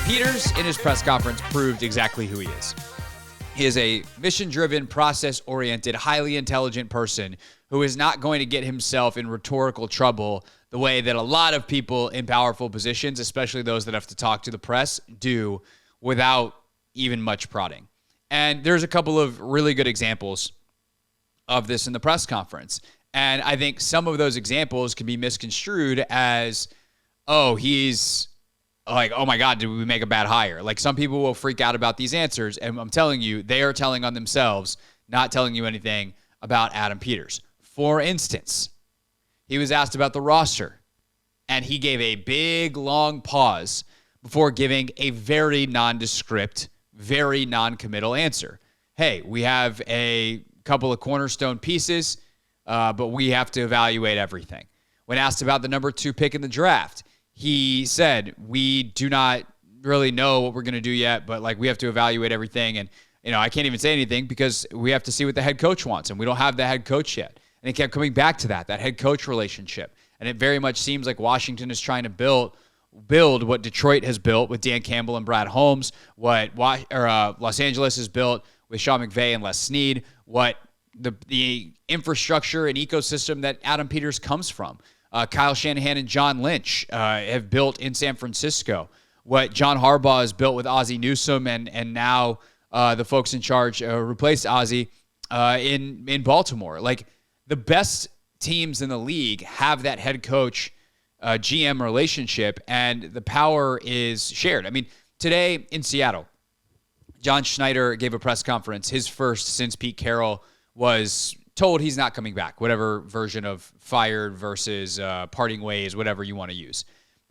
Peters, in his press conference, proved exactly who he is. He is a mission-driven, process-oriented, highly intelligent person who is not going to get himself in rhetorical trouble the way that a lot of people in powerful positions, especially those that have to talk to the press, do without even much prodding. And there's a couple of really good examples of this in the press conference. And I think some of those examples can be misconstrued as, oh, he's like, oh my God, did we make a bad hire? Like, some people will freak out about these answers, and I'm telling you, they are telling on themselves, not telling you anything about Adam Peters. For instance, he was asked about the roster, and he gave a big, long pause before giving a very nondescript, very non-committal answer. Hey, we have a couple of cornerstone pieces, but we have to evaluate everything. When asked about the number 2 pick in the draft, he said, we do not really know what we're going to do yet, but like, we have to evaluate everything. And, I can't even say anything because we have to see what the head coach wants, and we don't have the head coach yet. And he kept coming back to that head coach relationship. And it very much seems like Washington is trying to build what Detroit has built with Dan Campbell and Brad Holmes, what Los Angeles has built with Sean McVay and Les Snead, what the infrastructure and ecosystem that Adam Peters comes from. Kyle Shanahan and John Lynch have built in San Francisco. What John Harbaugh has built with Ozzie Newsome, and now the folks in charge replaced Ozzie in Baltimore. Like, the best teams in the league have that head coach GM relationship, and the power is shared. I mean, today in Seattle, John Schneider gave a press conference, his first since Pete Carroll was told he's not coming back, whatever version of fired versus parting ways, whatever you want to use.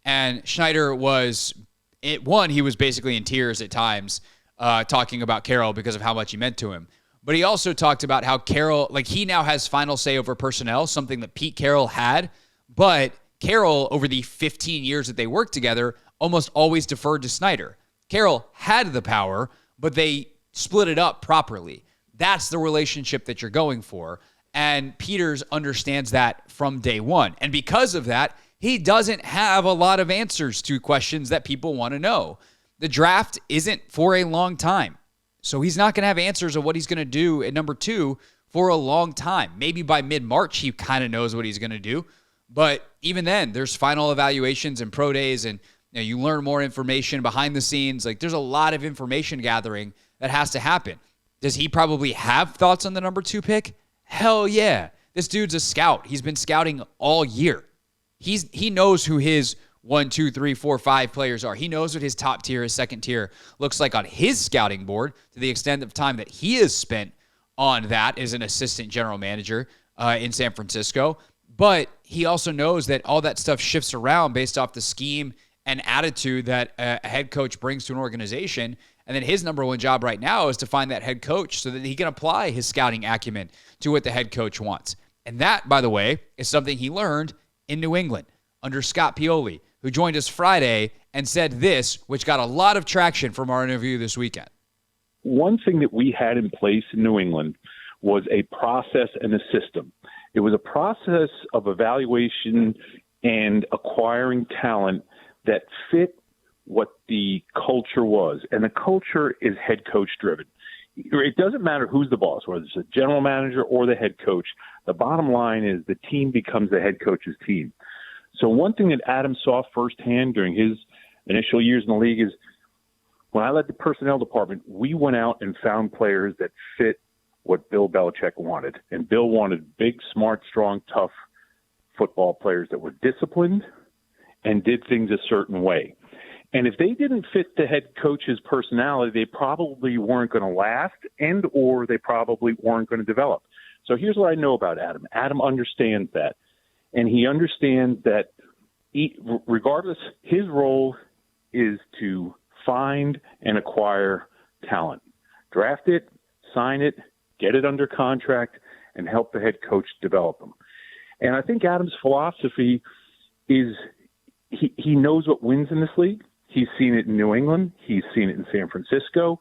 And Schneider he was basically in tears at times talking about Carroll because of how much he meant to him. But he also talked about how Carroll, like, he now has final say over personnel, something that Pete Carroll had. But Carroll, over the 15 years that they worked together, almost always deferred to Snyder. Carroll had the power, but they split it up properly. That's the relationship that you're going for. And Peters understands that from day one. And because of that, he doesn't have a lot of answers to questions that people want to know. The draft isn't for a long time. So he's not going to have answers of what he's going to do at number 2 for a long time. Maybe by mid-March, he kind of knows what he's going to do. But even then, there's final evaluations and pro days, and you learn more information behind the scenes. Like, there's a lot of information gathering that has to happen. Does he probably have thoughts on the number 2 pick? Hell yeah. This dude's a scout. He's been scouting all year. He knows who his 1, 2, 3, 4, 5 players are. He knows what his top tier, his second tier looks like on his scouting board, to the extent of time that he has spent on that as an assistant general manager in San Francisco. But he also knows that all that stuff shifts around based off the scheme and attitude that a head coach brings to an organization. And then his number 1 job right now is to find that head coach so that he can apply his scouting acumen to what the head coach wants. And that, by the way, is something he learned in New England under Scott Pioli, who joined us Friday and said this, which got a lot of traction from our interview this weekend. One thing that we had in place in New England was a process and a system. It was a process of evaluation and acquiring talent that fit what the culture was. And the culture is head coach driven. It doesn't matter who's the boss, whether it's a general manager or the head coach. The bottom line is the team becomes the head coach's team. So one thing that Adam saw firsthand during his initial years in the league is when I led the personnel department, we went out and found players that fit what Bill Belichick wanted. And Bill wanted big, smart, strong, tough football players that were disciplined and did things a certain way. And if they didn't fit the head coach's personality, they probably weren't going to last or they probably weren't going to develop. So here's what I know about Adam. Adam understands that. And he understands that regardless, his role is to find and acquire talent. Draft it, sign it, get it under contract, and help the head coach develop them. And I think Adam's philosophy is he knows what wins in this league. He's seen it in New England. He's seen it in San Francisco.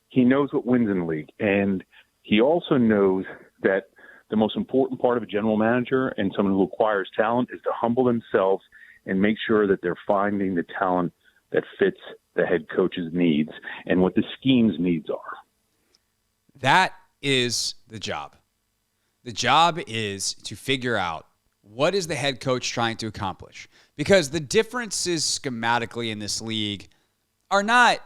He knows what wins in the league. And he also knows that the most important part of a general manager and someone who acquires talent is to humble themselves and make sure that they're finding the talent that fits the head coach's needs and what the scheme's needs are. That is the job. The job is to figure out what is the head coach trying to accomplish. Because the differences schematically in this league are not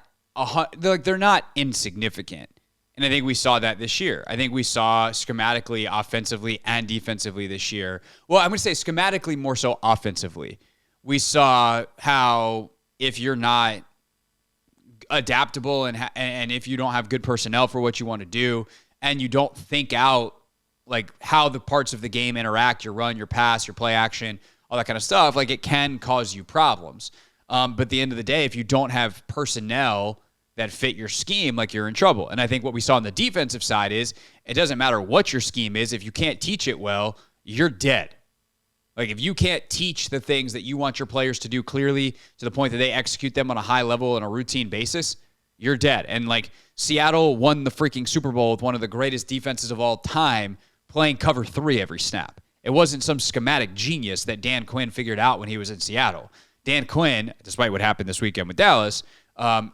they're not insignificant. And I think we saw that this year. I think we saw schematically, offensively, and defensively this year. Well, I'm going to say schematically more so offensively. We saw how if you're not adaptable and if you don't have good personnel for what you want to do and you don't think out like how the parts of the game interact, your run, your pass, your play action, all that kind of stuff, like it can cause you problems. But at the end of the day, if you don't have personnel that fit your scheme, like you're in trouble. And I think what we saw on the defensive side is it doesn't matter what your scheme is. If you can't teach it well, you're dead. Like if you can't teach the things that you want your players to do clearly to the point that they execute them on a high level on a routine basis, you're dead. And like Seattle won the freaking Super Bowl with one of the greatest defenses of all time playing cover 3 every snap. It wasn't some schematic genius that Dan Quinn figured out when he was in Seattle. Dan Quinn, despite what happened this weekend with Dallas,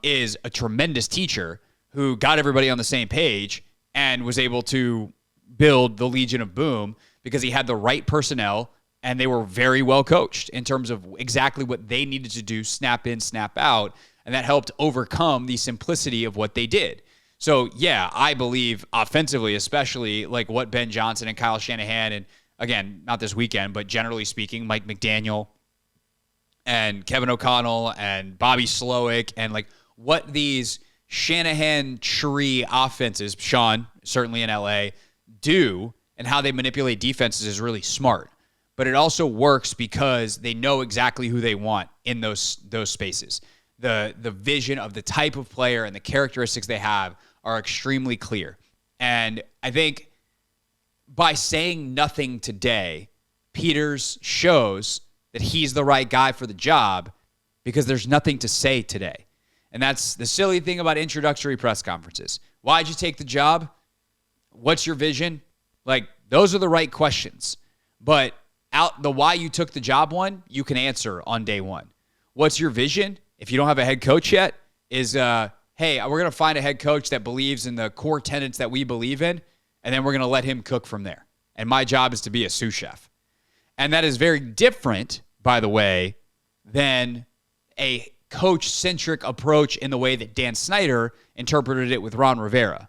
is a tremendous teacher who got everybody on the same page and was able to build the Legion of Boom because he had the right personnel and they were very well coached in terms of exactly what they needed to do, snap in, snap out, and that helped overcome the simplicity of what they did. So, yeah, I believe offensively, especially like what Ben Johnson and Kyle Shanahan, and again, not this weekend, but generally speaking, Mike McDaniel and Kevin O'Connell and Bobby Slowick and like what these Shanahan tree offenses, Sean, certainly in LA, do and how they manipulate defenses is really smart. But it also works because they know exactly who they want in those spaces. The vision of the type of player and the characteristics they have are extremely clear. And I think by saying nothing today, Peters shows that he's the right guy for the job because there's nothing to say today. And that's the silly thing about introductory press conferences. Why'd you take the job? What's your vision? Like, those are the right questions. But the why you took the job one, you can answer on day one. What's your vision? If you don't have a head coach yet, is, hey, we're going to find a head coach that believes in the core tenets that we believe in, and then we're going to let him cook from there. And my job is to be a sous chef. And that is very different, by the way, than a coach-centric approach in the way that Dan Snyder interpreted it with Ron Rivera.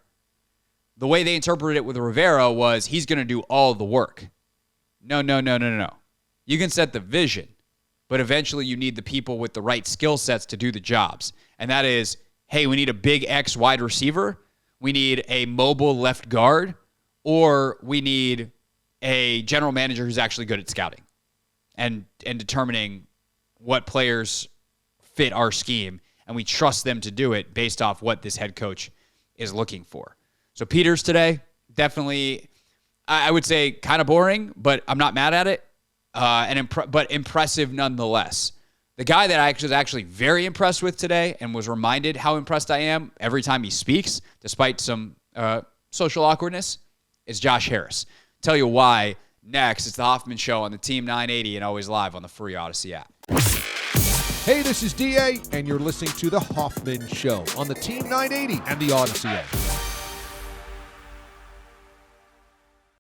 The way they interpreted it with Rivera was he's going to do all the work. No. You can set the vision, but eventually you need the people with the right skill sets to do the jobs. And that is, hey, we need a big X wide receiver. We need a mobile left guard, or we need a general manager who's actually good at scouting and determining what players fit our scheme, and we trust them to do it based off what this head coach is looking for. So Peters today, definitely, I would say kind of boring, but I'm not mad at it, but impressive nonetheless. The guy that I was actually very impressed with today and was reminded how impressed I am every time he speaks, despite some social awkwardness, is Josh Harris. Tell you why next. It's the Hoffman Show on the Team 980 and always live on the free Odyssey app. Hey, this is DA, and you're listening to the Hoffman Show on the Team 980 and the Odyssey app.